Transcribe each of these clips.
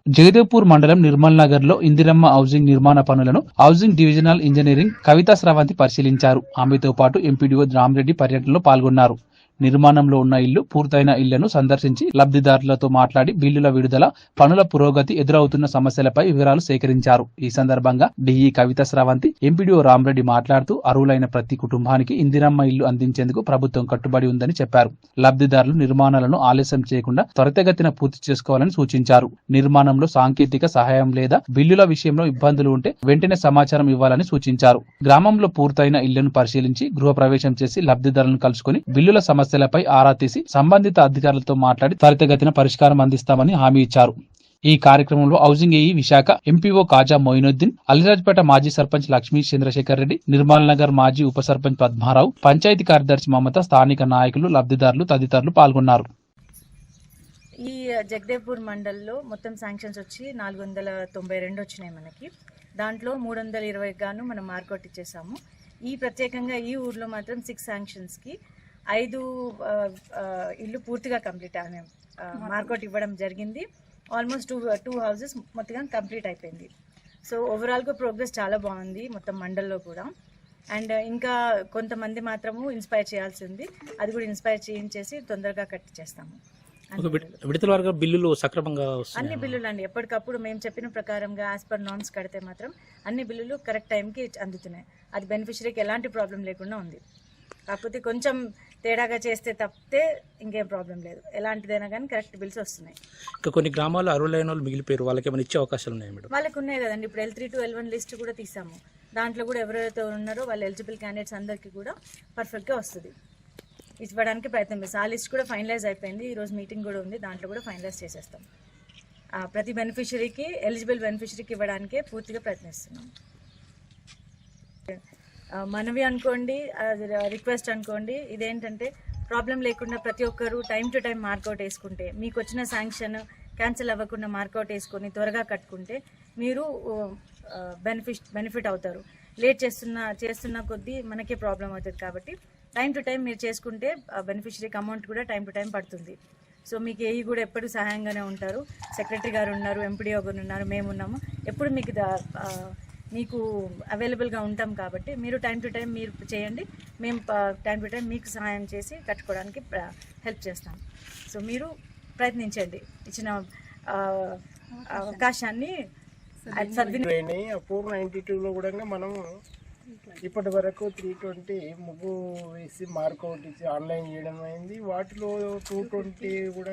జగదేవ్పూర్ మండలం నిర్మల్ నగర్ లో ఇందిరమ్మ హౌసింగ్ నిర్మాణ పనులను హౌసింగ్ డివిజనల్ ఇంజనీరింగ్ కవితా స్రవంతి పరిశీలించారు. ఆమెతో పాటు ఎంపీడీఓ రామరెడ్డి పర్యటనలో పాల్గొన్నారు. నిర్మాణంలో ఉన్న ఇల్లు పూర్తయిన ఇళ్లను సందర్శించి లబ్ధిదారులతో మాట్లాడి బిల్లుల విడుదల, పనుల పురోగతి, ఎదురవుతున్న సమస్యలపై వివరాలు సేకరించారు. ఈ సందర్భంగా డిఈ కవితా స్రవంతి, ఎంపీడీఓ రామరెడ్డి మాట్లాడుతూ అర్హులైన ప్రతి కుటుంబానికి ఇందిరమ్మ ఇల్లు అందించేందుకు ప్రభుత్వం కట్టుబడి ఉందని చెప్పారు. లబ్ధిదారులు నిర్మాణాలను ఆలస్యం చేయకుండా త్వరితగతిన పూర్తి చేసుకోవాలని సూచించారు. నిర్మాణంలో సాంకేతిక సహాయం లేదా బిల్లుల విషయంలో ఇబ్బందులు ఉంటే వెంటనే సమాచారం ఇవ్వాలని సూచించారు. గ్రామంలో పూర్తయిన ఇళ్లను పరిశీలించి గృహప్రవేశం చేసి లబ్ధిదారులను కలుసుకుని బిల్లుల సమస్యలపై ఆరా తీసి సంబంధిత అధికారులతో మాట్లాడి త్వరితగతిన పరిష్కారం అందిస్తామని హామీ ఇచ్చారు. ఈ కార్యక్రమంలో హౌసింగ్ ఏఈ విశాఖ, ఎంపీఓ కాజా మొయినుద్దీన్, అలిరాజ్పేట మాజీ సర్పంచ్ లక్ష్మీ చంద్రశేఖర్ రెడ్డి, నిర్మల్ నగర్ మాజీ ఉప సర్పంచ్ పద్మారావు, పంచాయతీ కార్యదర్శి మమత, స్థానిక నాయకులు, లబ్ధిదారులు తదితరులు పాల్గొన్నారు. ఈ జగదేవ్పూర్ మండల్లో మొత్తం శాంక్షన్స్ వచ్చి 492 వచ్చినాయి మనకి. దాంట్లో 320 గాను మనం మార్కౌట్ ఇచ్చేసాము. ఈ ప్రత్యేకంగా ఈ ఊర్లో మాత్రం 6 శాంక్షన్స్కి 5 ఇల్లు పూర్తిగా కంప్లీట్ మార్కౌట్ ఇవ్వడం జరిగింది. ఆల్మోస్ట్ 2 హౌసెస్ మొత్తం కంప్లీట్ అయిపోయింది. సో ఓవరాల్గా ప్రోగ్రెస్ చాలా బాగుంది మొత్తం మండల్లో కూడా. అండ్ ఇంకా కొంతమంది మాత్రము ఇన్స్పైర్ చేయాల్సి ఉంది, అది కూడా ఇన్స్పైర్ చేయించేసి తొందరగా కట్టించేస్తాము. బిల్లులు సక్రమంగా అన్ని బిల్లులు అండి ఎప్పటికప్పుడు మేము చెప్పిన ప్రకారంగా యాజ్ పర్ నార్మ్స్ కడితే మాత్రం అన్ని బిల్లులు కరెక్ట్ టైంకి అందుతున్నాయి. అది బెనిఫిషరీకి ఎలాంటి ప్రాబ్లం లేకుండా ఉంది. కాకపోతే కొంచెం తేడాగా చేస్తే తప్పితే ఇంకేం ప్రాబ్లం లేదు. ఎలాంటిదైనా కానీ కరెక్ట్ బిల్స్ వస్తున్నాయి. ఇంకా కొన్ని గ్రామాల్లో అర్హులైన వాళ్ళు మిగిలిపోయారు, వాళ్ళకి ఏమైనా ఇచ్చే అవకాశాలు ఉన్నాయి మేడం? వాళ్ళకి ఉన్నాయి కదండి. ఇప్పుడు L3 to L1 లిస్ట్ కూడా తీసాము. దాంట్లో కూడా ఎవరైతే ఉన్నారో వాళ్ళ ఎలిజిబుల్ క్యాండిడేట్స్ అందరికీ కూడా పర్ఫెక్ట్గా వస్తుంది, ఇవ్వడానికి ప్రయత్నం చేస్తాం. ఆ లిస్ట్ కూడా ఫైనలైజ్ అయిపోయింది. ఈరోజు మీటింగ్ కూడా ఉంది, దాంట్లో కూడా ఫైనలైజ్ చేసేస్తాం. ప్రతి బెనిఫిషరీకి, ఎలిజిబుల్ బెనిఫిషరీకి ఇవ్వడానికే పూర్తిగా ప్రయత్నిస్తున్నాం. మనవి అనుకోండి, రిక్వెస్ట్ అనుకోండి, ఇదేంటంటే ప్రాబ్లం లేకుండా ప్రతి ఒక్కరు టైం టు టైం మార్కౌట్ వేసుకుంటే, మీకు వచ్చిన శాంక్షన్ క్యాన్సిల్ అవ్వకుండా మార్కౌట్ వేసుకొని త్వరగా కట్టుకుంటే మీరు బెనిఫిట్ అవుతారు. లేట్ చేస్తున్న కొద్దీ మనకే ప్రాబ్లం అవుతుంది. కాబట్టి టైం టు టైం మీరు చేసుకుంటే బెనిఫిషరీకి అమౌంట్ కూడా టైం టు టైం పడుతుంది. సో మీకు ఏఈ కూడా ఎప్పుడు సహాయంగానే ఉంటారు. సెక్రటరీ గారు ఉన్నారు, ఎంపీడీఓ గారు ఉన్నారు, మేము ఉన్నాము. ఎప్పుడు మీకు అవైలబుల్గా ఉంటాం. కాబట్టి మీరు టైం టు టైం మీరు చేయండి, మేము టైం టు టైం మీకు సహాయం చేసి కట్టుకోవడానికి హెల్ప్ చేస్తాం. సో మీరు ప్రయత్నించండి, ఇచ్చిన అవకాశాన్ని. 492లో కూడా మనం ఇప్పటి వరకు 320 ముగ్గు వేసి మార్కౌట్ ఇచ్చి ఆన్లైన్ చేయడం అయింది. వాటిలో 220 కూడా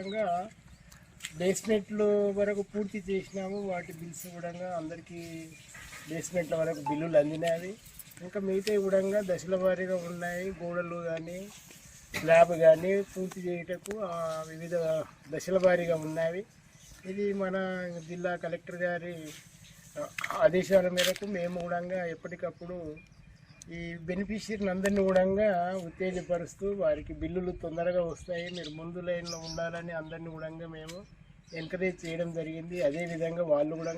బేస్మెంట్లు వరకు పూర్తి చేసినాము. వాటి బిల్స్ కూడా అందరికీ బేస్మెంట్ల వరకు బిల్లులు అందినవి. ఇంకా మిగతా కూడా దశల వారీగా ఉన్నాయి. గోడలు కానీ స్లాబ్ కానీ పూర్తి చేయటకు వివిధ దశల వారీగా ఉన్నవి. ఇది మన జిల్లా కలెక్టర్ గారి ఆదేశాల మేరకు మేము కూడా ఎప్పటికప్పుడు ఈ బెనిఫిషియరీని అందరినీ కూడా ఉత్తేజపరుస్తూ వారికి బిల్లులు తొందరగా వస్తాయి, మీరు ముందు లైన్లో ఉండాలని అందరినీ కూడా మేము ఎంకరేజ్ చేయడం జరిగింది. అదేవిధంగా వాళ్ళు కూడా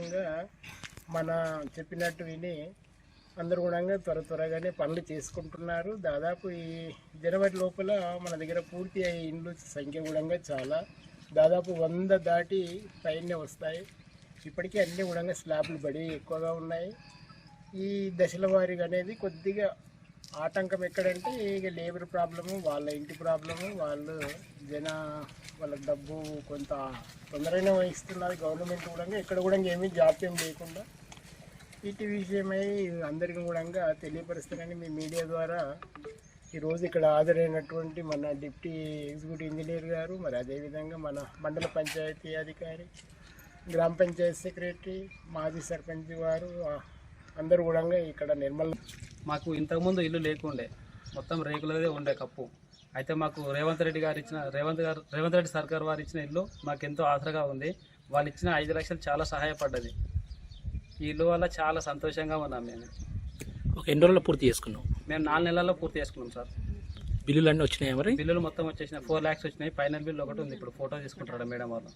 మన చెప్పినట్టు విని అందరూ కూడా త్వరగానే పనులు చేసుకుంటున్నారు. దాదాపు ఈ జనవరి లోపల మన దగ్గర పూర్తి అయ్యే ఇండ్ల సంఖ్య కూడా చాలా దాదాపు 100 దాటి పైనే వస్తాయి. ఇప్పటికీ అన్నీ కూడా స్లాబ్లు బడి ఎక్కువగా ఉన్నాయి. ఈ దశల వారీగా అనేది కొద్దిగా ఆటంకం ఎక్కడంటే ఇక లేబర్ ప్రాబ్లము, వాళ్ళ ఇంటి ప్రాబ్లము, వాళ్ళ డబ్బు కొంత తొందరగానే వహిస్తున్నారు. గవర్నమెంట్ కూడా ఎక్కడ కూడా ఏమీ జాప్యం లేకుండా వీటి విషయమై అందరికీ కూడా తెలియపరుస్తానని మీ మీడియా ద్వారా ఈరోజు ఇక్కడ హాజరైనటువంటి మన డిప్యూటీ ఎగ్జిక్యూటివ్ ఇంజనీర్ గారు, మరి అదేవిధంగా మన మండల పంచాయతీ అధికారి, గ్రామ పంచాయతీ సెక్రటరీ, మాజీ సర్పంచ్ వారు అందరూ కూడా ఇక్కడ నిర్మల్. మాకు ఇంతకుముందు ఇల్లు లేకుండే, మొత్తం రేకులదే ఉండే కప్పు. అయితే మాకు రేవంత్ రెడ్డి సర్కార్ వారు ఇచ్చిన ఇల్లు మాకు ఎంతో ఆసరగా ఉంది. వాళ్ళు ఇచ్చిన 5 లక్షలు చాలా సహాయపడ్డది. ఈ ఇల్లు వల్ల చాలా సంతోషంగా ఉన్నాం. మేము ఎన్ని రోజుల్లో పూర్తి చేసుకున్నాం? మేము 4 నెలల్లో పూర్తి చేసుకున్నాం సార్. బిల్లులు అన్నీ వచ్చినాయి? మరి బిల్లులు మొత్తం వచ్చేసినాయి, 4 lakhs వచ్చినాయి. ఫైనల్ బిల్ ఒకటి ఉంది, ఇప్పుడు ఫోటో తీసుకుంటారు మేడం వాళ్ళు.